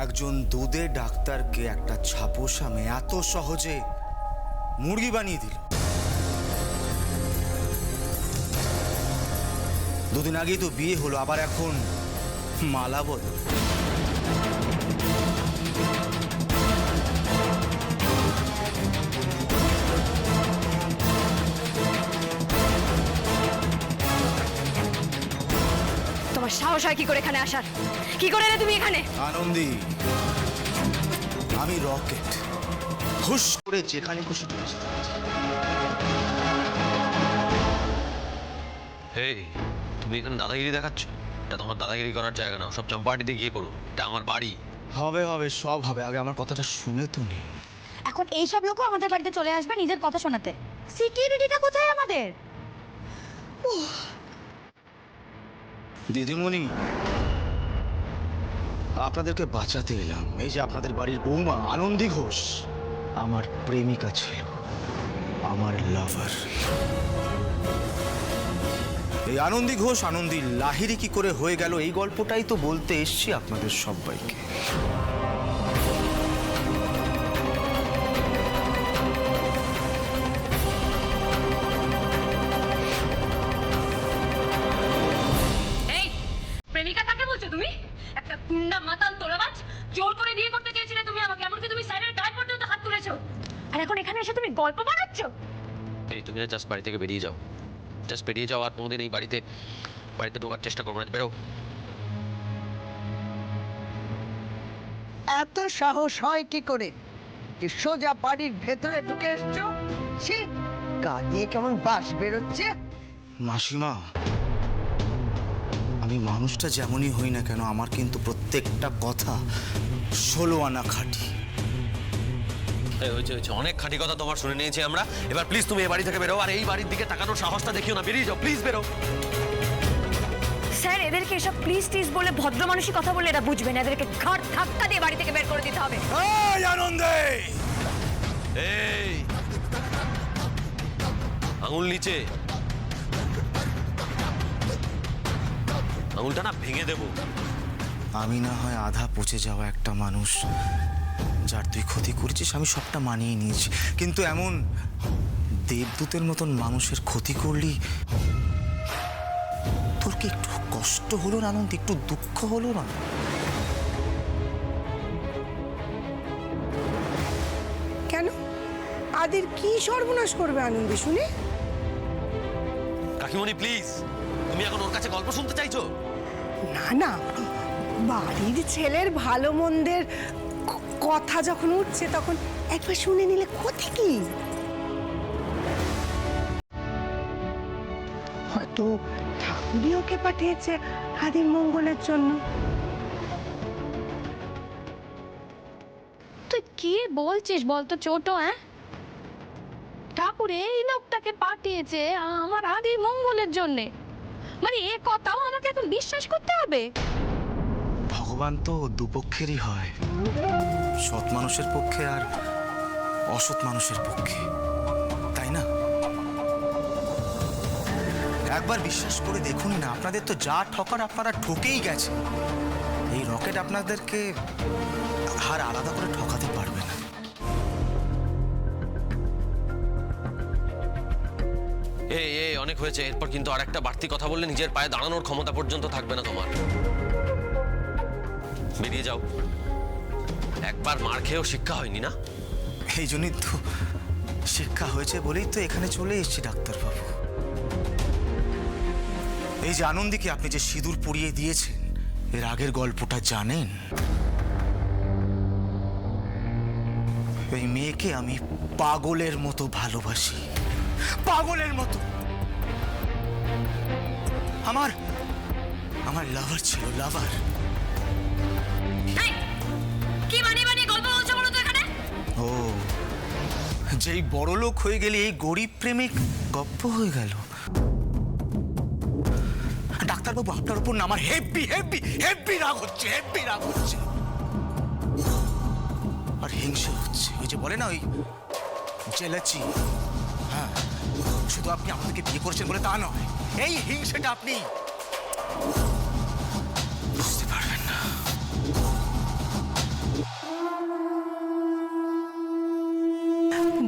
একজন দুধের ডাক্তারকে একটা ছাপোষা মেয়ে এত সহজে মুরগি বানিয়ে দিল। দুদিন আগেই তো বিয়ে হলো, আবার এখন মালা বদল। তোমার সাহস হয় কি করে এখানে আসার? কি করে এলে তুমি এখানে? আনন্দী, আমি রকেট, হুশ করে যেখানে খুশি চলে যেতে পারি। এই তুমি এখানে দাদাগিরি দেখাচ্ছ? এটা তোমার দাদাগিরি করার জায়গা না, সব চম্পাহাটিতে গিয়ে করো, এটা আমার বাড়ি। হবে হবে, সব হবে, আগে আমার কথাটা শুনে তো নি। এখন এইসব লোকও আমাদের বাড়িতে চলে আসবে নিজের কথা শোনাতে। সিকিউরিটিটা কোথায় আমাদের? দিদিমণি, আপনাদেরকে বাঁচাতে এলাম। এই যে আপনাদের বাড়ির বৌমা আনন্দী ঘোষ আমার প্রেমিকা ছিল, আমার লাভার। এই আনন্দী ঘোষ আনন্দী লাহিড়ী কি করে হয়ে গেল, এই গল্পটাই তো বলতে এসছি আপনাদের সবাইকে। এই প্রেমিকা কাকে বলছো তুমি? একটা গুন্ডা মাতাল তোলাবাজ জোর করে বিয়ে করতে চেয়েছিলে তুমি আমাকে, এমনকি তুমি স্যারের গায়ে পর্যন্ত হাত তুলেছো। আর এখন এখানে এসে তুমি গল্প বানাচ্ছো? এই তুমি জাস্ট বাড়ি থেকে বেরিয়ে যাও, জাস্ট বেরিয়ে যাও, আর কোনোদিন এই বাড়িতে ঢোকার চেষ্টা করবো না, বেরো। এত সাহস হয় কি করে যে সোজা বাড়ির ভেতরে ঢুকে এসছো? ছি, গা দিয়ে কেমন বাস বেরোচ্ছে। মাসিমা, আমি মানুষটা যেমনই হই না কেন, আমার কিন্তু প্রত্যেকটা কথা 16 আনা খাঁটি। এই হয়েছে হয়েছে, অনেক খাঁটি কথা তোমার শুনে নিয়েছি আমরা। এবার প্লিজ তুমি এই বাড়ি থেকে বেরো, আর এই বাড়ির দিকে তাকানোর সাহসটা দেখিও না, বেরিয়ে যাও প্লিজ, বেরো। স্যার এদেরকে এসব প্লিজ টিজ বলে ভদ্র মানুষই কথা বলে এরা বুঝবে না, এদেরকে ঘাট ধাক্কা দিয়ে বাড়ি থেকে বের করে দিতে হবে। এই আনন্দে, এই আঙুল নিচে, আঙুলটা না ভেঙে দেবো। আমি না হয় আধা পচে যাওয়া একটা মানুষ, যার তুই ক্ষতি করেছিস আমি সবটা মানিয়ে নিয়েছি, কিন্তু এমন দেবদূতের মতন মানুষের ক্ষতি করলি, তোর কি একটু কষ্ট হলো না আনন্দ? একটু দুঃখ হলো না? কেন? আদের কি সর্বনাশ করবে আনন্দে শুনে? কাকিমণি প্লিজ, তুমি এখন ওর কাছে গল্প শুনতে চাইছো? না না, বাড়ির ছেলের ভালো মন্দের কথা যখন উঠছে তখন একবার শুনে নিলে ক্ষতি কি? হয়তো ঠাকুরই ওকে পাঠিয়েছে আদির মঙ্গলের জন্য। তুই কি বলছিস বলতো ছোট? ঠাকুর এই লোকটাকে পাঠিয়েছে আমার আদি মঙ্গলের জন্যে? মানে এ কথাও আমাকে এখন বিশ্বাস করতে হবে? ভগবান তো দুপক্ষেরই হয়, সৎ মানুষের পক্ষে আর অসৎ মানুষের পক্ষে, তাই না? একবার বিশ্বাস করে দেখুন না, আপনাদের তো যা ঠকার আপনারা ঠকেই গেছে। এই রকেট আপনাদেরকে আর আলাদা করে ঠকাতে পারবে না। এই এই অনেক হয়েছে, এরপর কিন্তু আর একটা বাড়তি কথা বললে নিজের পায়ে দাঁড়ানোর ক্ষমতা পর্যন্ত থাকবে না তোমার। বেরিয়ে যাও, একবার মার খেয়েও শিক্ষা হয়নি না? এই জন্যই তো শিক্ষা হয়েছে বলেই তো এখানে চলে এসেছি ডাক্তারবাবু। এই যে আনন্দীকে আপনি যে সিঁদুর পরিয়ে দিয়েছেন, এর আগের গল্পটা জানেন? এই মেয়েকে আমি পাগলের মতো ভালোবাসি, পাগলের মতো। আমার আমার লাভার ছিল, লাভার। কি বানিয়ে বানিয়ে গল্প বলছো বলো তো এখানে? ও, যেই বড় লোক হয়ে গেলে এই গরিব প্রেমিক গপ্প হয়ে গেল। ডাক্তারবাবু, আপনার উপর না আমার হেব্বি হেব্বি হেব্বি রাগ হচ্ছে, হেব্বি রাগ হচ্ছে, আর হিংসা হচ্ছে। ওই যে বলে না, ওই জেলাচি। হ্যাঁ, শুধু আপনি আমাদেরকে বিয়ে করেছেন বলে তা নয়, এই হিংসাটা আপনি বুঝতে পারবেন না।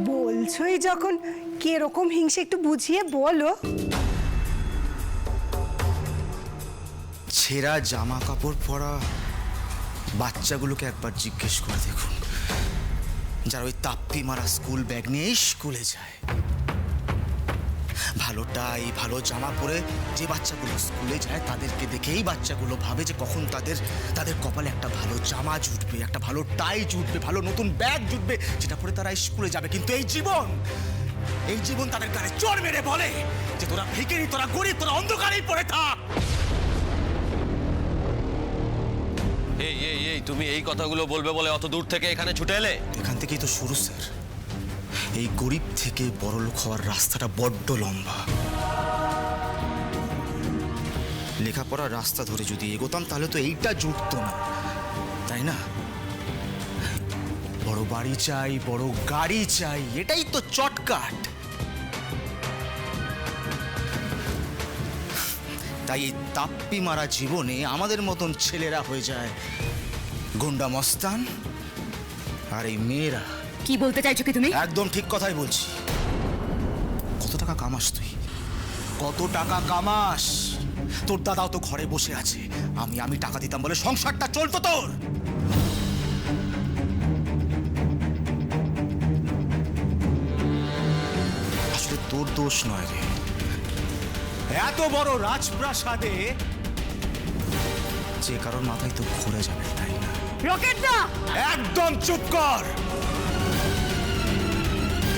বলছোই যখন কিরকম হিংসে একটু বুঝিয়ে বলো। ছেঁড়া জামা কাপড় পরা বাচ্চাগুলোকে একবার জিজ্ঞেস করে দেখুন, যারা ওই তাপ্পি মারা স্কুল ব্যাগ নিয়েই স্কুলে যায়। ভালো টাই ভালো জামা পরে যে বাচ্চাগুলো স্কুলে যায় তাদেরকে দেখেই বাচ্চাগুলো ভাবে যে কখন তাদের কপালে একটা ভালো জামা জুটবে, একটা ভালো টাই জুটবে, ভালো নতুন ব্যাগ জুটবে, যেটা পরে তারা স্কুলে যাবে। কিন্তু এই জীবন তাদের গায়ে চোর মেরে বলে যে তোরা ভিখারি, তোরা গরিব, তোরা অন্ধকারেই পড়ে থাক। এই তুমি এই কথাগুলো বলবে বলে অত দূর থেকে এখানে ছুটে এলে? এখান থেকেই তো শুরু স্যার। এই গরিব থেকে বড়লোক হওয়ার রাস্তাটা বড্ড লম্বা। লেখাপড়ার রাস্তা ধরে যদি এগোতাম তাহলে তো এইটা জুটতো না, তাই না? বড় বাড়ি চাই, বড় গাড়ি চাই, এটাই তো চটকাট। তাই এই তাপ্পি মারা জীবনে আমাদের মতন ছেলেরা হয়ে যায় গুন্ডা মস্তান, আর এই মেয়েরা। কি বলতে চাইছো কি তুমি? একদম ঠিক কথাই বলছি। কত টাকা কামাস তুই? কত টাকা কামাস? তোর দাদাও তো ঘরে বসে আছে, আমি টাকা দিতাম বলে সংসারটা চলতো তোর। আসলে তোর দোষ নয় রে, এত বড় রাজপ্রাসাদে যে কারোর মাথায় তো ঘুরে যাবে, তাই না? রকেট দা, একদম চুপ কর।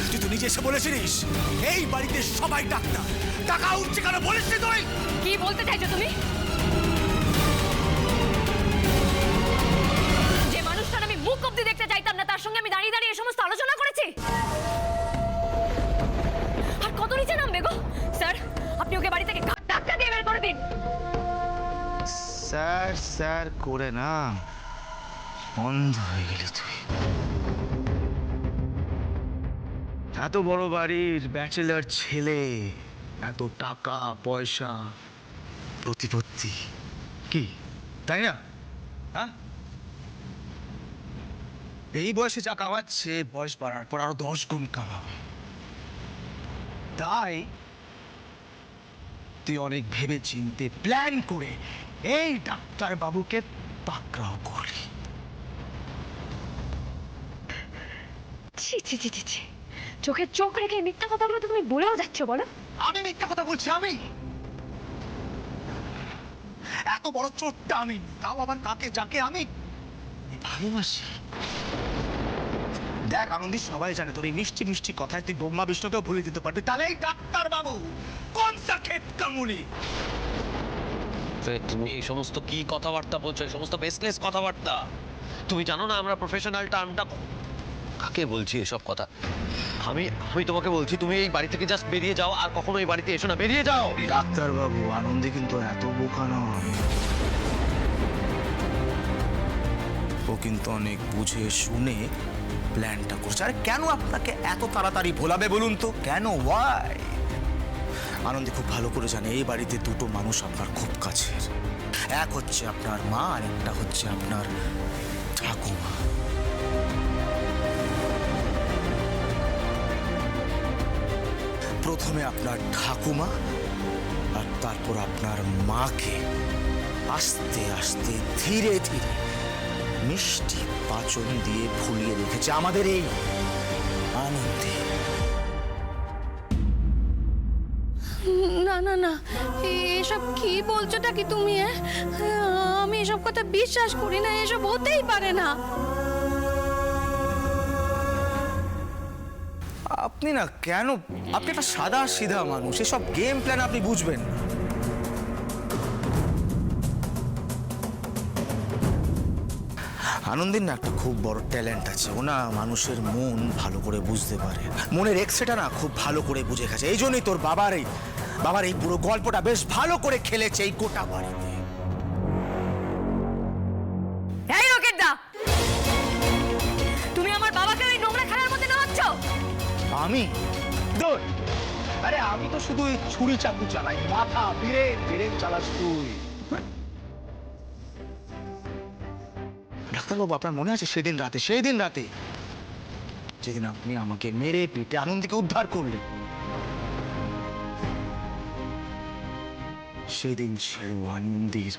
তুই তো নিজে এসে বলেছিস এই বাড়িতে সবাই ডাক্তার, টাকা উঠছে কেন বলিস তুই? কি বলতে চাইছো তুমি? যে মানুষটার আমি মুখ অব্দি দেখতে চাইতাম না, তার সঙ্গে আমি দাঁড়িয়ে দাঁড়িয়ে এই সমস্ত আলোচনা করেছি। আর কত নিচে নামবে গো? স্যার, আপনি ওকে বাড়ি থেকে ধাক্কা দিয়ে বের করে দিন। স্যার করে না, অন্ধ হয়ে গেলি তুই। এত বড় বাড়ির ব্যাচেলার ছেলে, এত টাকা পয়সা, প্রতিপত্তি, কি তাই না? হ্যাঁ, এই বয়সে যা কামাচ্ছে বয়স বাড়ার পর আরো 10 গুণ কামাবে। তাই তুই অনেক ভেবে চিন্তে প্ল্যান করে এই ডাক্তার বাবুকে পাকড়াও করলি। ছি ছি ছি ছি ছি, চোখে চোখ রেখে এই মিথ্যা কথাগুলো তো তুমি বলেও যাচ্ছ, বলো? আমি মিথ্যা কথা বলছি? আমি এত বড় চোরটা আমি, তাও আবার তাকে যাকে আমি ভালোবাসি। দেখ আনন্দি, সবাই জানে তোর এই মিষ্টি মিষ্টি কথায় তুই ব্রহ্মা বিষ্ণুকেও ভুলে দিতে পারবি। তাহলে এই ডাক্তার বাবু কোন সা ক্ষেত কামুনি? তুমি এই সমস্ত কি কথাবার্তা বলছো? এই সমস্ত বেসলেস কথাবার্তা। তুমি জানো না আমরা প্রফেশনাল টার্মটা কাকে বলছি এসব কথা? আমি তোমাকে বলছি তুমি এই বাড়ি থেকে জাস্ট বেরিয়ে যাও, আর কখনো এই বাড়িতে এসো না। বেরিয়ে যাও। ডাক্তার বাবু, আনন্দি কিন্তু এত বোকা নয়। ও কিন্তু অনেক বুঝে শুনে প্ল্যানটা করছে। আরে কেন আপনাকে এত তাড়াতাড়ি ভোলাবে বলুন তো? কেন? ওয়াই? আনন্দি খুব ভালো করে জানে এই বাড়িতে দুটো মানুষ আপনার খুব কাছের। এক হচ্ছে আপনার মা, আর একটা হচ্ছে আপনার ঠাকুমা। প্রথমে আপনার ঠাকুমা আর তারপর আপনার মাকে আস্তে আস্তে ধীরে ধীরে মিষ্টি পাচন দিয়ে ভুলিয়ে রেখেছে আমাদের এই আনন্দে। না না না, এসব কি বলছোটা কি তুমি? আমি এসব কথা বিশ্বাস করি না, এসব হতেই পারে না। আপনি না কেন, আপনি একটা সাদা সিধা মানুষ, এসব গেম প্ল্যান আপনি বুঝবেন না। আনন্দিন না একটা খুব বড় ট্যালেন্ট আছে, ও না মানুষের মন ভালো করে বুঝতে পারে। মনের এক্সরেটা না খুব ভালো করে বুঝে গেছে। এই জন্যই তোর বাবার এই পুরো গল্পটা বেশ ভালো করে খেলেছে এই গোটা বাড়িতে। এই রকেট দা, তুমি আমার বাবাকে ওই নোংরা খেলার মধ্যে নামাচ্ছ? আমি দূর, আরে আমি তো শুধু ছুরি চাকু চালাই, মাথা ব্রেন চালাস তুই। ডাক্তারবাবু, আপনার মনে আছে সেই দিন রাতে যেদিন আপনি আমাকে মেরে পেটে আনন্দকে উদ্ধার করলেন, সেদিন ছিল আনন্দের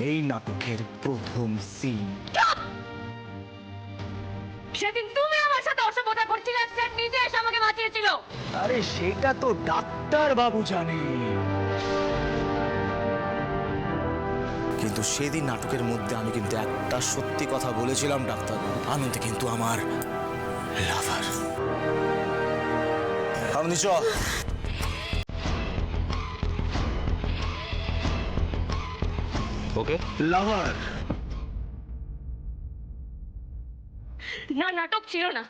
এই নাটকের প্রথম সিন। সেদিন তুমি আমার সাথে অসভ্যতা করছিলে, স্যার নিজে এসে আমাকে বাঁচিয়েছিল। আরে সেটা তো ডাক্তার বাবু জানে, কিন্তু সেদিন নাটকের মধ্যে আমি কিন্তু একটা সত্যি কথা বলেছিলাম ডাক্তার, আনন্দ কিন্তু আমার লাভার। আনন্দ চল। ওকে লাভার। না, নাটক ছিল না,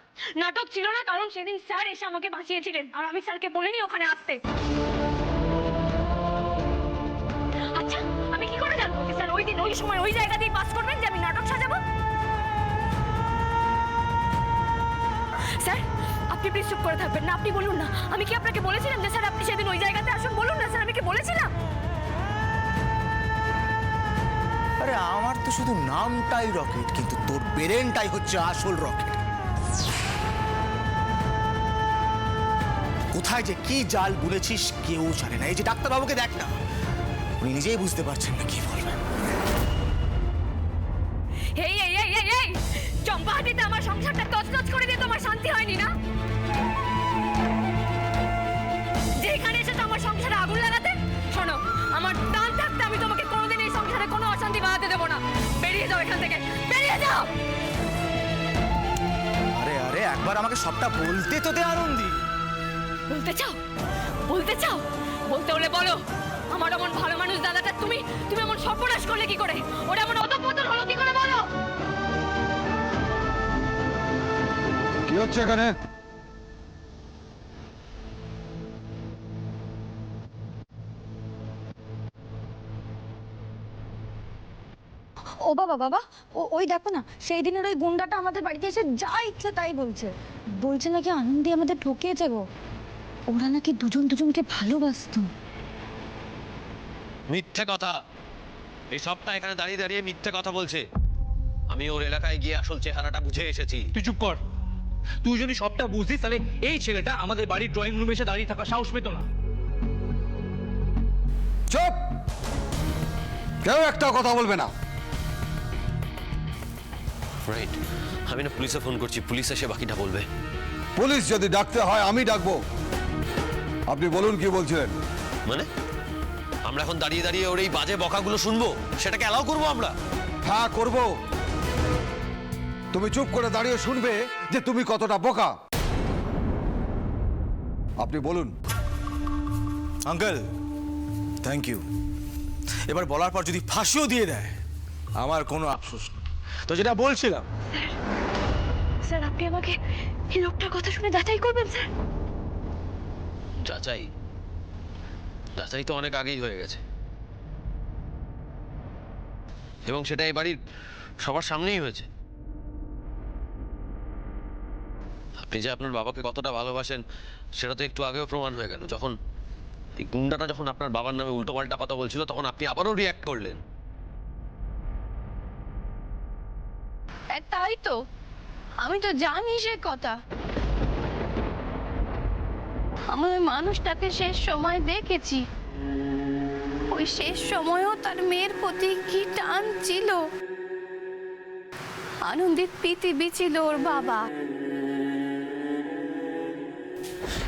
নাটক ছিল না, কারণ সেদিন স্যার এসে আমাকে বাঁচিয়েছিলেন আর আমি স্যারকে বলিনি ওখানে আসতে। আচ্ছা, আমি কি করে জানবো যে স্যার ওই দিন ওই সময় ওই জায়গাতেই পাস করবেন যে আমি নাটক সাজাবো? স্যার আপনি প্লিজ চুপ করে থাকবেন না, আপনি বলুন না, আমি কি আপনাকে বলেছিলাম যে স্যার আপনি সেদিন ওই জায়গাতে আসুন? বলুন না স্যার, আমি কি বলেছিলাম? আরে আমার তো শুধু নামটাই রকেট, কিন্তু তোর ব্রেনটাই হচ্ছে আসল রকেট। কোথায় যে কি জাল বুনেছিস কেউ জানে না। এই যে ডাক্তারবাবুকে দেখ না, উনি নিজেই বুঝতে পারছেন না কি বলবেন। এই এই এই এই এই চম্পাহাটিতে আমার সংসারটা তছনছ করে দিয়ে তোমার শান্তি হয়নি না? যেখানে এসে আমার সংসারে আগুন লাগাতে। শোনো, আমার টান থাকতে আমি তোমাকে কোনোদিন এই সংসারে কোনো অশান্তি বাড়াতে দেবো না। বেরিয়ে যাও এখান থেকে, বেরিয়ে যাও। আরে আরে একবার আমাকে সবটা বলতে তো দে আনন্দি। বলতে চাও? বলতে চাও? বলতে হলে বলো। আমার এমন ভালো মানুষ দাদাটা তুমি এমন সর্বনাশ করলে কি করে? ওরা এমন অধঃপতন হলো কি করে বলো? কি হচ্ছে এখানে? ও বাবা বাবা, ওই দেখো না, সেই দিনের ওই গুন্ডাটা আমাদের বাড়িতে এসে যা ইচ্ছে তাই বলছে। বলছে নাকি আনন্দি আমাদের ঠকিয়েছে গো। ওরা নাকি দুজন দুজনকে ভালোবাসতো। মিথ্যে কথা। এই সবটা এখানে দাঁড়িয়ে দাঁড়িয়ে মিথ্যে কথা বলছে। আমি ওর এলাকায় গিয়ে আসল চেহারাটা বুঝে এসেছি। তুই চুপ কর। তুই যদি সবটা বুঝিস তাহলে এই ছেলেটা আমাদের বাড়ির ড্রয়িং রুমে এসে দাঁড়িয়ে থাকা সাহস পেত না। চুপ! কেউ একটা কথা বলবে না। রাইট, আমি না পুলিশে ফোন করছি, পুলিশ এসে বাকিটা বলবে। পুলিশ যদি ডাকতে হয় আমি ডাকবো। আপনি বলুন কি বলছিলেন? মানে আমরা এখন দাঁড়িয়ে দাঁড়িয়ে ওর এই বাজে বকাগুলো শুনবো, সেটাকে অ্যালাউ করবো আমরা? হ্যাঁ করব। তুমি চুপ করে দাঁড়িয়ে শুনবে যে তুমি কতটা বোকা। আপনি বলুন। Uncle thank you. এবার বলার পর যদি ফাঁসিও দিয়ে দেয় আমার কোনো আফসোস নেই। তো যেটা বলছিলাম, স্যার আপনি আমাকে এই লোকটার কথা শুনে যাচাই করবেন স্যার? যাচাই? যাচাই তো অনেক আগেই হয়ে গেছে, এবং সেটা এই বাড়ির সবার সামনেই হয়েছে। আপনি যে আপনার বাবাকে কতটা ভালোবাসেন সেটা তো একটু আগেও প্রমাণ হয়ে গেল। যখন এই গুন্ডাটা যখন আপনার বাবার নামে উল্টোপাল্টা কথা বলছিল, তখন আপনি আবারও রিঅ্যাক্ট করলেন। তাই তো, আমি তো জানি সে কথা। আমি ওই মানুষটাকে শেষ সময় দেখেছি। ওই শেষ সময়ও তার মেয়ের প্রতি কি টান ছিল। আনন্দিত পৃথিবী ছিল ওর বাবা।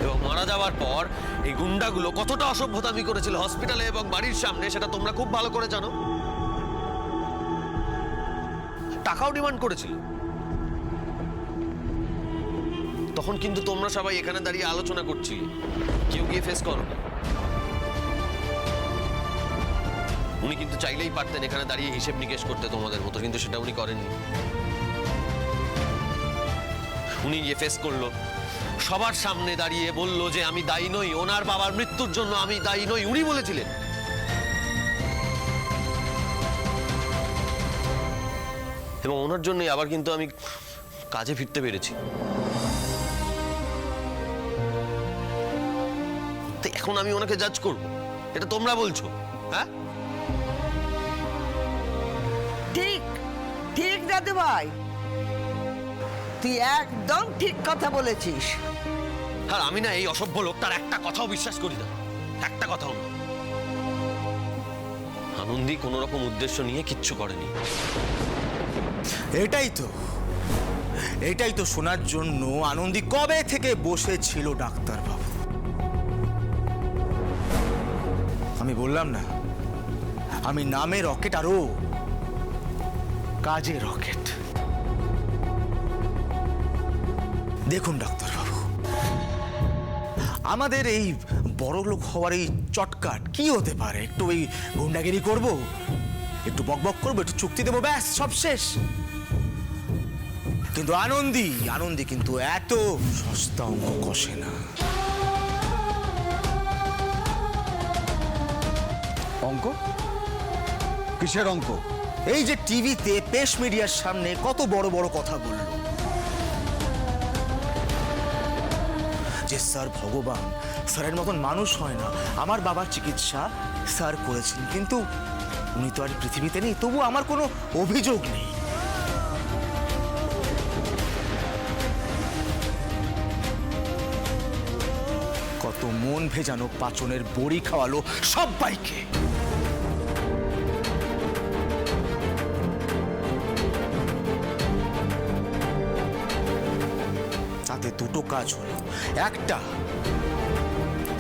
এবং মারা যাওয়ার পর এই গুন্ডাগুলো কতটা অসভ্যতামি করেছিল হসপিটালে এবং বাড়ির সামনে, সেটা তোমরা খুব ভালো করে জানো। টাকাও ডিমান্ড করেছিল। তখন কিন্তু তোমরা সবাই এখানে দাঁড়িয়ে আলোচনা করছিলে, কেউ গিয়ে ফেস করো না। উনি কিন্তু চাইলেই পারতেন এখানে দাঁড়িয়ে হিসেব নিকেশ করতে তোমাদের মতো, কিন্তু সেটা উনি করেননি। উনি গিয়ে ফেস করলো, সবার সামনে দাঁড়িয়ে বলল যে আমি দায়ী নই, ওনার বাবার মৃত্যুর জন্য আমি দায়ী নই, উনি বলেছিলেন। এবং ওনার জন্যই আবার কিন্তু আমি কাজে ফিরতে পেরেছি। তো এখন আমি ওনাকে জাজ করব, এটা তোমরা বলছো? হ্যাঁ ঠিক ঠিক দাদু ভাই, তুই একদম ঠিক কথা বলেছিস। আর আমি না এই অসভ্য লোকটার একটা কথাও বিশ্বাস করি না, একটা কথাও না। আনন্দী কোনো রকম উদ্দেশ্য নিয়ে কিচ্ছু করেনি। এটাই তো শোনার জন্য আনন্দী কবে থেকে বসেছিল ডাক্তারবাবু। আমি বললাম না, আমি নামে রকেট আর ও কাজে রকেট। দেখুন ডাক্তারবাবু, আমাদের এই বড় লোক হওয়ার এই চটকাট কি হতে পারে? একটু ওই গুন্ডাগিরি করব, একটু বকবক করবো, একটু চুক্তি দেবো, ব্যাস সব শেষ। কিন্তু আনন্দী কিন্তু এত সস্তা অঙ্ক কষে না। অঙ্ক? কিসের অঙ্ক? এই যে টিভিতে পেশ মিডিয়ার সামনে কত বড় বড় কথা বলল যে স্যার ভগবান, স্যারের মতন মানুষ হয় না, আমার বাবার চিকিৎসা স্যার করেছেন, কিন্তু উনি তো আর পৃথিবীতে নেই, তবু আমার কোনো অভিযোগ নেই। কত মন ভেজানো পাচনের বড়ি খাওয়ালো সবাইকে। তাতে দুটো কাজ হলো, একটা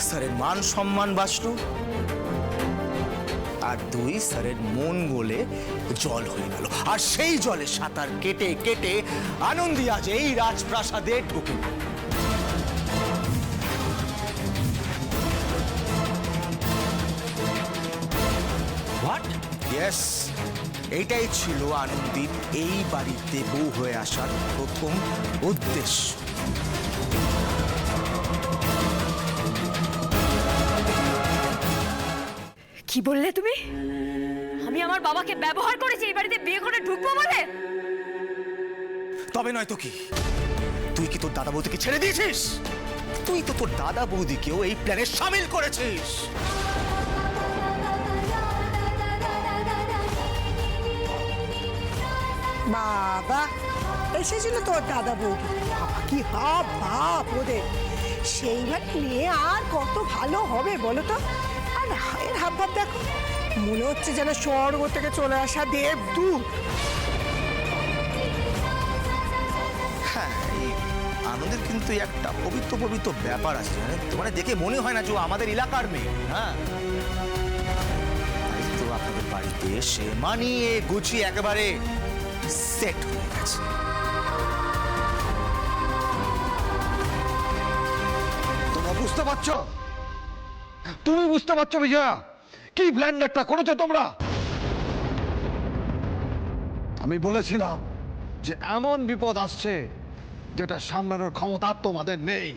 স্যারের মান সম্মান বাঁচলো, আর দুই স্যারের মন গলে জল হয়ে গেল। আর সেই জলে সাঁতার কেটে কেটে আনন্দী আজ এই রাজপ্রাসাদে ঢুকে গেল। হোয়াট? ইয়েস, এইটাই ছিল আনন্দীর এই বাড়িতে বউ হয়ে আসার প্রথম উদ্দেশ্য। কি বললে তুমি? আমি আমার বাবাকে ব্যবহার করেছি এই বাড়িতে বিয়ে করে ঢুকবো বলে? তবে নয় তো কি? তুই কি তোর দাদা বৌদিকে ছেড়ে দিয়েছিস? তুই তো তোর দাদা বৌদিকেও এই প্ল্যানে সামিল করেছিস। বাবা, এসেছিল তোর দাদা বৌদি, বাবা কি হাব ভাব ওদের। সেইবার নিয়ে আর কত ভালো হবে বলো তো? আর এর হাব ভাব দেখো, মনে হচ্ছে যেন স্বর্গ থেকে চলে আসা দেবদূত। হ্যাঁ, এই আনন্দের কিন্তু একটা পবিত্র পবিত্র ব্যাপার আছে, জানেন তো? মানে দেখে মনে হয় না যে ও আমাদের এলাকার মেয়ে। হ্যাঁ, তাই তো আপনাদের বাড়িতে এসে মানিয়ে গুছিয়ে একেবারে সেট হয়ে গেছে। তোমরা বুঝতে পারছো? তুমি বুঝতে পারছো বিজয়া কি প্ল্যান একটা করেছো তোমরা? আমি বলেছিলাম যে এমন বিপদ আসছে যেটা সামলানোর ক্ষমতা তোমাদের নেই।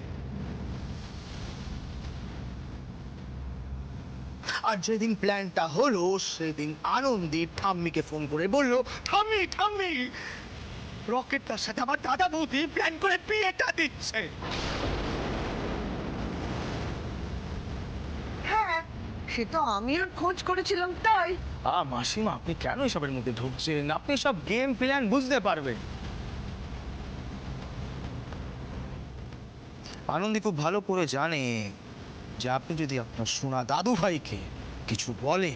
আর যেদিন প্ল্যানটা হলো সেদিন আনন্দী ঠাম্মিকে ফোন করে বলল, ঠাম্মি ঠাম্মি, রকেটটার সাথে আমার দাদা বৌদি প্ল্যান করে বিয়েটা দিচ্ছে। হ্যাঁ, সে তো আমিও খোঁজ করেছিলাম তাই। মাসিমা, আপনি কেন এসবের মধ্যে ঢুকছেন? আপনি সব গেম প্ল্যান বুঝতে পারবেন। আনন্দী খুব ভালো করে জানে যে আপনি যদি আপনার সোনা দাদু ভাইকে কিছু বলে,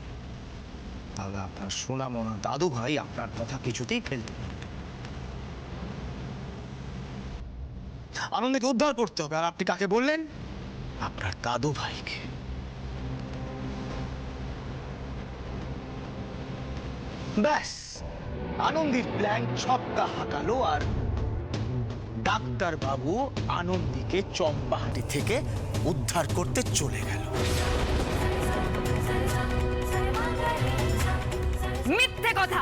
তাহলে আপনার সোনা মনা দাদু ভাই আপনার কথা কিছুতেই ফেলবে না। আনন্দকে উদ্ধার করতে হবে, আর আপনি কাকে বললেন? আপনার দাদু ভাইকে। ব্যাস, আনন্দীর প্ল্যান ছক্কা হাঁকালো, আর ডাক্তার বাবু আনন্দীকে চম্পাহাটি থেকে উদ্ধার করতে চলে গেল। মিথ্যে কথা।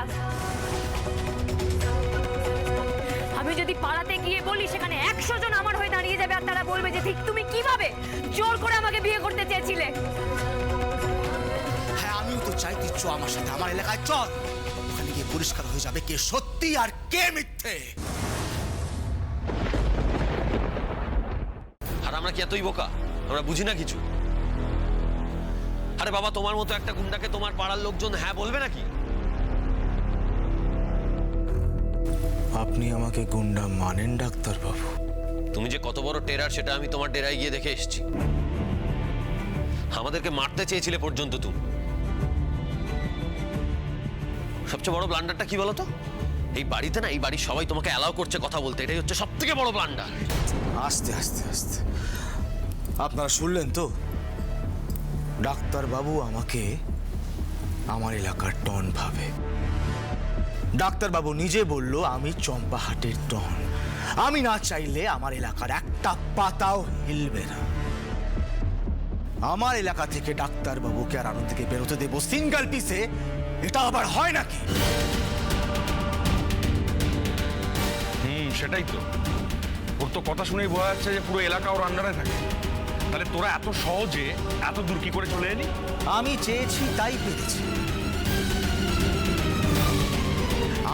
আমি যদি পাড়াতে গিয়ে বলি, সেখানে 100 জন আমার হয়ে দাঁড়িয়ে যাবে, আর তারা বলবে যে ঠিক তুমি কিভাবে জোর করে আমাকে বিয়ে করতে চেয়েছিলে। হ্যাঁ, আমিও তো চাই তুই চ আমার সাথে, আমার এলাকায় চল। ওখানে গিয়ে পরিষ্কার হয়ে যাবে কে সত্যি আর কে মিথ্যে। আর আমরা কি এতই বোকা? আমরা বুঝি না কিছু? আরে বাবা, তোমার মতো একটা গুন্ডাকে তোমার পাড়ার লোকজন হ্যাঁ বলবে নাকি? আপনি আমাকে গুন্ডা মানেন ডাক্তারবাবু? তুমি যে কত বড় টেরার সেটা আমি তোমার ডেরায় গিয়ে দেখে এসেছি। আমাদেরকে মারতে চেয়েছিলে পর্যন্ত তুমি। সবচেয়ে বড় ব্লান্ডারটা কি বলো তো? এই বাড়িতে না, এই বাড়ির সবাই তোমাকে অ্যালাউ করছে কথা বলতে, এটাই হচ্ছে সব থেকে বড় ব্লান্ডার। আস্তে আস্তে আস্তে, আপনারা শুনলেন তো? ডাক্তারবাবু আমাকে আমার এলাকার ডন ভাবে। ডাক্তারবাবু নিজে বলল আমি চম্পাহাটির ডন। আমি না চাইলে আমার এলাকার একটা পাতাও হিলবে না। আমার এলাকা থেকে ডাক্তারবাবুকে আর আনন্দকে বেরোতে দেবো সিঙ্গেল পিসে? এটা আবার হয় নাকি? সেটাই তো। ওর তো কথা শুনেই বোঝা যাচ্ছে যে পুরো এলাকা ওর আন্ডারে থাকে। তাহলে তোরা এত সহজে এত দূর কি করে চলে এলি? আমি চেয়েছি তাই পেরেছি।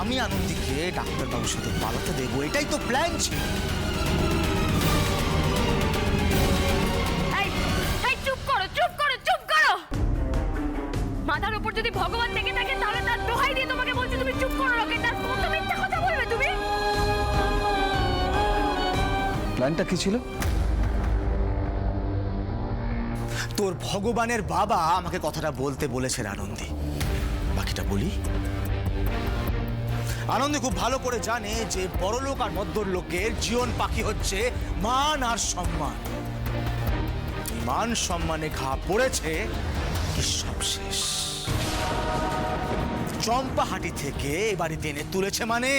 আমি আনন্দকে ডাক্তারবাবুর সাথে পালাতে দেবো, এটাই তো প্ল্যান ছিল। এই এই চুপ করো, চুপ করো, চুপ করো। মাথার উপর যদি ভগবান থেকে থাকে তাহলে তার দোহাই দিয়ে তোমাকে বলছি তুমি চুপ করো। লোকে তার কত মিথ্যা কথা বলবে তুমি। প্ল্যানটা কি ছিল? তোর ভগবানের বাবা আমাকে কথাটা বলতে বলেছে আনন্দী। বাকিটা বলি। আনন্দী খুব ভালো করে জানে যে বড়লোক আর মধ্যলোকের জীবন পাখি হচ্ছে মান আর সম্মান। এই মান সম্মানে ঘা পড়েছে, সব শেষ। চম্পাহাটি থেকে এ বাড়িতে এনে তুলেছে মানে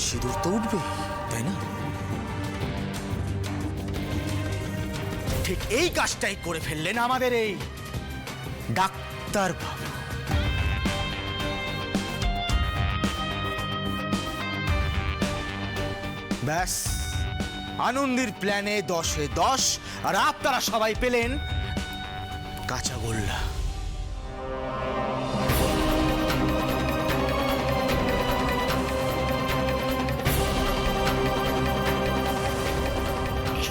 সিঁদুর তো উঠবে, তাই না? ঠিক এই কাজটাই করে ফেললেন আমাদের এই ডাক্তার বাবু। ব্যাস, আনন্দের প্ল্যানে 10-এ 10, আর আপনারা সবাই পেলেন কাঁচাগোল্লা।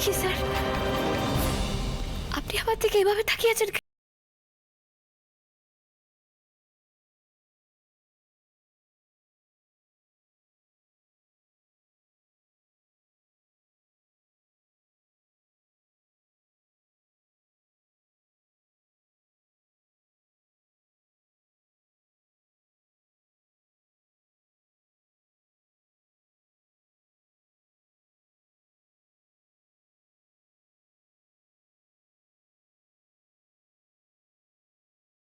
কি স্যার, আপনি আমার থেকে এভাবে তাকিয়েছেন?